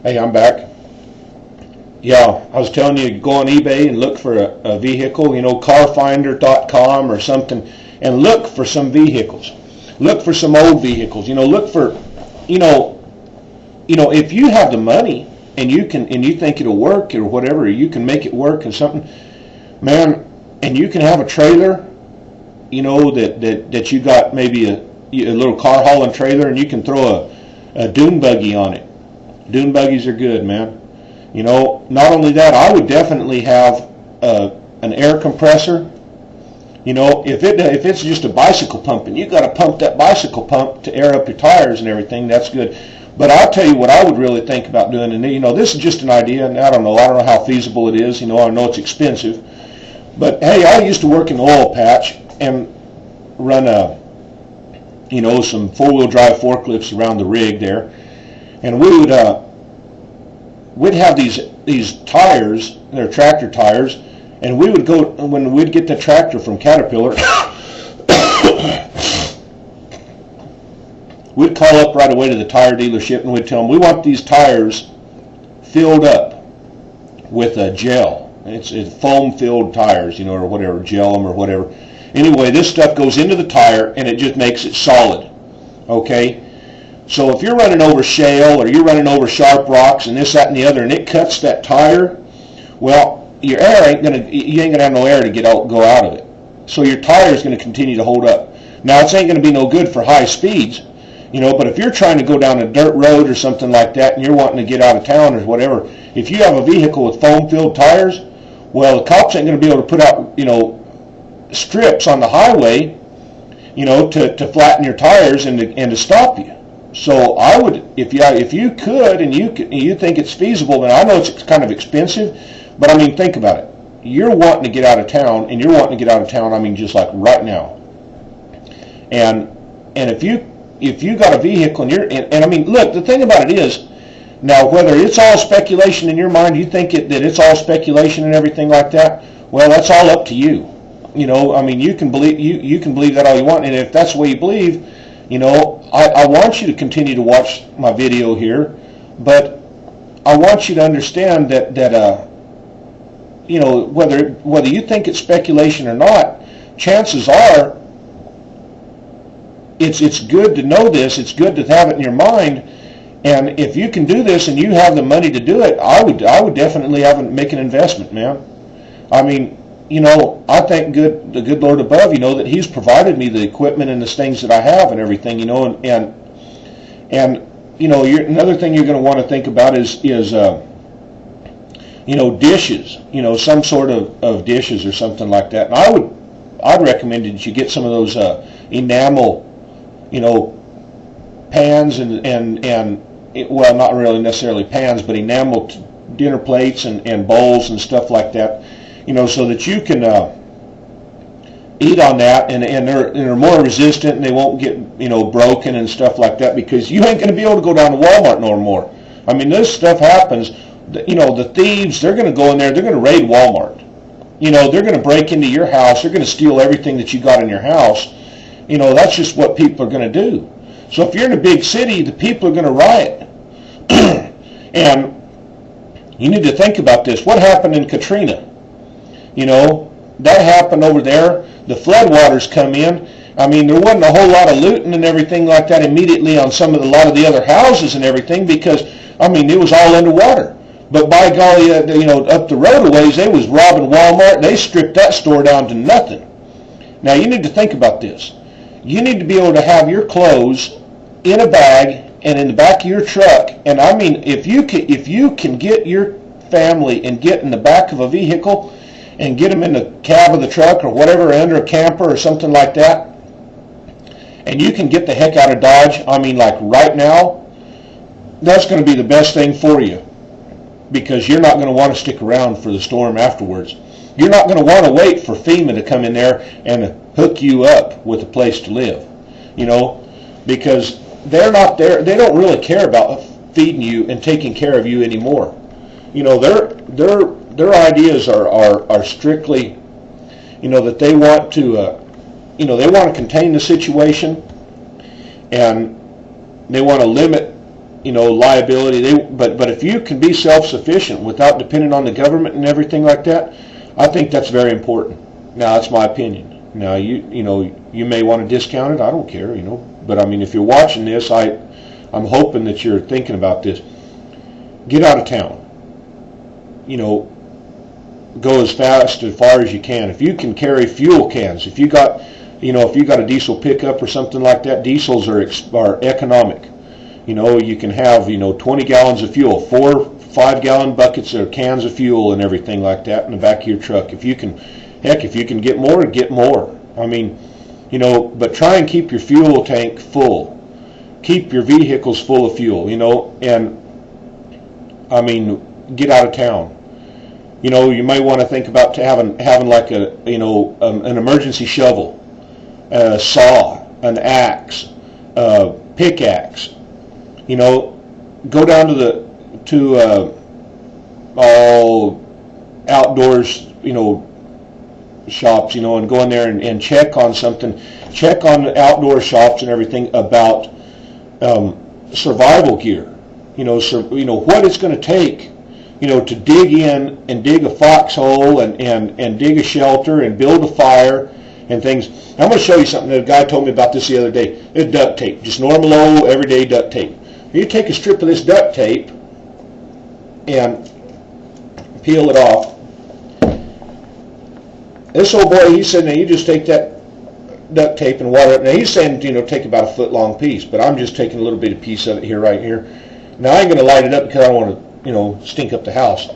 Hey, I'm back. Yeah, I was telling you, go on eBay and look for a vehicle, carfinder.com or something, and look for some vehicles. Look for some old vehicles. Look for, if you have the money and you think it'll work or whatever, you can make it work and something, man, and you can have a trailer, that you got maybe a little car hauling trailer, and you can throw a dune buggy on it. Dune buggies are good, man. Not only that, I would definitely have an air compressor. If it's just a bicycle pump and you got to pump that bicycle pump to air up your tires and everything, that's good. But I'll tell you what I would really think about doing, and this is just an idea, and I don't know how feasible it is. I know it's expensive, but hey, I used to work in the oil patch and run some four-wheel drive forklifts around the rig there, and we'd have these tires, they're tractor tires, and we would go, when we'd get the tractor from Caterpillar, we'd call up right away to the tire dealership and we'd tell them, we want these tires filled up with a gel. It's foam-filled tires, or whatever, gel them or whatever. Anyway, this stuff goes into the tire and it just makes it solid, okay? So if you're running over shale or you're running over sharp rocks and this, that, and the other, and it cuts that tire, well, your air you ain't gonna have no air to go out of it. So your tire is gonna continue to hold up. Now, it ain't gonna be no good for high speeds, but if you're trying to go down a dirt road or something like that and you're wanting to get out of town or whatever, if you have a vehicle with foam-filled tires, well, the cops ain't gonna be able to put out, strips on the highway, to flatten your tires and to stop you. So I would, if you could and you think it's feasible, and I know it's kind of expensive, but I mean, think about it. You're wanting to get out of town, and you're wanting to get out of town, I mean, just like right now. And if you got a vehicle and I mean, look, the thing about it is, now whether it's all speculation in your mind, you think that it's all speculation and everything like that, well, that's all up to you. I mean, you can believe that all you want, and if that's the way you believe, I want you to continue to watch my video here, but I want you to understand that whether you think it's speculation or not, chances are it's good to know this. It's good to have it in your mind, and if you can do this and you have the money to do it, I would definitely make an investment, man. I mean, I thank the good Lord above, that He's provided me the equipment and the things that I have and everything, and another thing you're going to want to think about is dishes, some sort of dishes or something like that. And I'd recommend that you get some of those enamel, pans and well, not really necessarily pans, but enamel dinner plates and bowls and stuff like that. So that you can eat on that, and they're more resistant, and they won't get broken and stuff like that, because you ain't going to be able to go down to Walmart no more. I mean, this stuff happens. The thieves, they're going to go in there, they're going to raid Walmart. They're going to break into your house, they're going to steal everything that you got in your house. That's just what people are going to do. So if you're in a big city, the people are going to riot. And you need to think about this. What happened in Katrina? That happened over there. The floodwaters come in. I mean, there wasn't a whole lot of looting and everything like that immediately on a lot of the other houses and everything, because, I mean, it was all underwater. But by golly, up the road a ways, they was robbing Walmart. They stripped that store down to nothing. Now, you need to think about this. You need to be able to have your clothes in a bag and in the back of your truck. And I mean, if you can get your family and get in the back of a vehicle and get them in the cab of the truck or whatever, under a camper or something like that, and you can get the heck out of Dodge, I mean, like right now, that's going to be the best thing for you, because you're not going to want to stick around for the storm afterwards. You're not going to want to wait for FEMA to come in there and hook you up with a place to live, because they're not there. They don't really care about feeding you and taking care of you anymore. Their ideas are strictly, that they want to, they want to contain the situation, and they want to limit, liability. But if you can be self-sufficient without depending on the government and everything like that, I think that's very important. Now, that's my opinion. Now, you may want to discount it. I don't care, But I mean, if you're watching this, I'm hoping that you're thinking about this. Get out of town. Go as far as you can. If you can carry fuel cans, if you got a diesel pickup or something like that, diesels are economic. You can have 20 gallons of fuel, 4-5 gallon buckets or cans of fuel and everything like that in the back of your truck. If you can get more, get more. I mean, but try and keep your fuel tank full. Keep your vehicles full of fuel, and I mean, get out of town. You might want to think about having like an emergency shovel, a saw, an axe, pickaxe. Go down to all outdoors, shops, and go in there and check on something. Check on the outdoor shops and everything about survival gear. What it's going to take. To dig in and dig a foxhole and dig a shelter and build a fire and things. I'm going to show you something that a guy told me about this the other day. It's duct tape, just normal old everyday duct tape. You take a strip of this duct tape and peel it off. This old boy, he said, now you just take that duct tape and water it. Now he's saying, take about a foot long piece, but I'm just taking a little bit of piece of it right here. Now I ain't going to light it up because I don't want to stink up the house.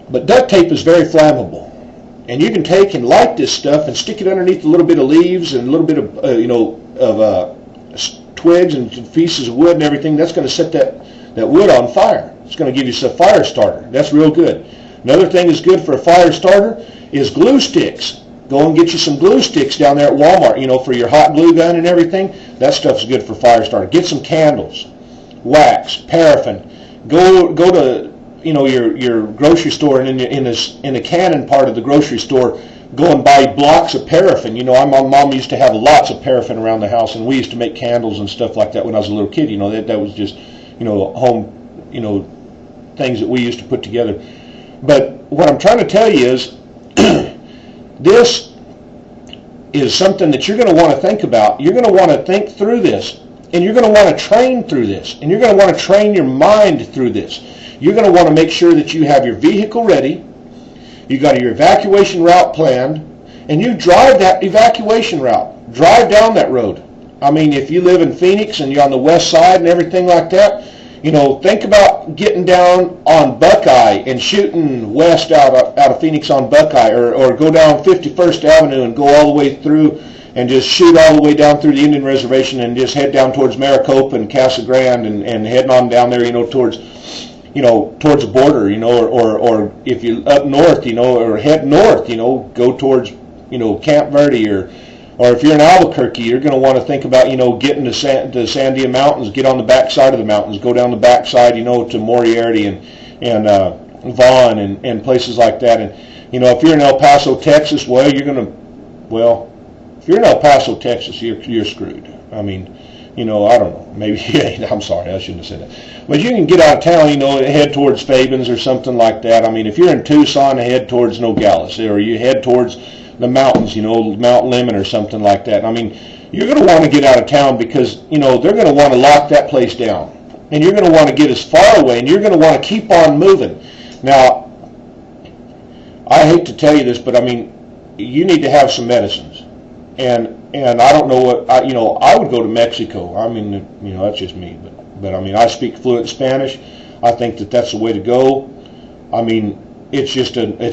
But duct tape is very flammable, and you can take and light this stuff and stick it underneath a little bit of leaves and a little bit of twigs and pieces of wood and everything. That's going to set that wood on fire. It's going to give you a fire starter. That's real good. Another thing that's good for a fire starter is glue sticks. Go and get you some glue sticks down there at Walmart, for your hot glue gun and everything. That stuff's good for fire starter. Get some candles, wax, paraffin. Go to your grocery store, and in the cannon part of the grocery store, go and buy blocks of paraffin. My mom used to have lots of paraffin around the house, and we used to make candles and stuff like that when I was a little kid. That was just home things that we used to put together. But what I'm trying to tell you is this is something that you're going to want to think about. You're going to want to think through this. And you're going to want to train through this. And you're going to want to train your mind through this. You're going to want to make sure that you have your vehicle ready. You got your evacuation route planned. And you drive that evacuation route. Drive down that road. I mean, if you live in Phoenix and you're on the west side and everything like that, think about getting down on Buckeye and shooting west out of Phoenix on Buckeye. Or go down 51st Avenue and go all the way through and just shoot all the way down through the Indian Reservation and just head down towards Maricopa and Casa Grande and heading on down there, towards the border, or if you're up north, or head north, go towards, Camp Verde, or if you're in Albuquerque, you're going to want to think about, getting to the Sandia Mountains, get on the back side of the mountains, go down the back side, to Moriarty and Vaughn and places like that. And, if you're in El Paso, Texas, if you're in El Paso, Texas, you're screwed. I mean, I don't know. Maybe you ain't. I'm sorry, I shouldn't have said that. But you can get out of town, head towards Fabens or something like that. I mean, if you're in Tucson, head towards Nogales, or you head towards the mountains, Mount Lemmon or something like that. I mean, you're going to want to get out of town because, they're going to want to lock that place down. And you're going to want to get as far away, and you're going to want to keep on moving. Now, I hate to tell you this, but I mean, you need to have some medicines. And I don't know what, I would go to Mexico. I mean, that's just me. But I mean, I speak fluent Spanish. I think that that's the way to go. I mean, it's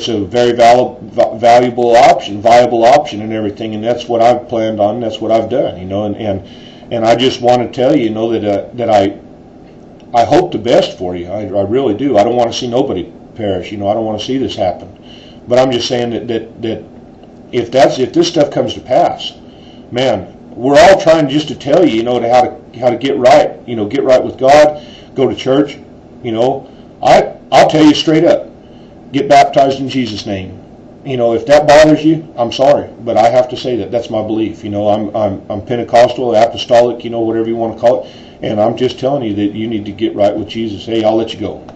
a very viable option and everything. And that's what I've planned on. That's what I've done, and I just want to tell you, that I hope the best for you. I really do. I don't want to see nobody perish. I don't want to see this happen. But I'm just saying that if this stuff comes to pass, man, we're all trying just to tell you, how to get right, get right with God, go to church, I'll tell you straight up, get baptized in Jesus' name. you know, if that bothers you, I'm sorry, but I have to say that that's my belief. You know, I'm Pentecostal, apostolic, you know, whatever you want to call it, and I'm just telling you that you need to get right with Jesus. Hey, I'll let you go.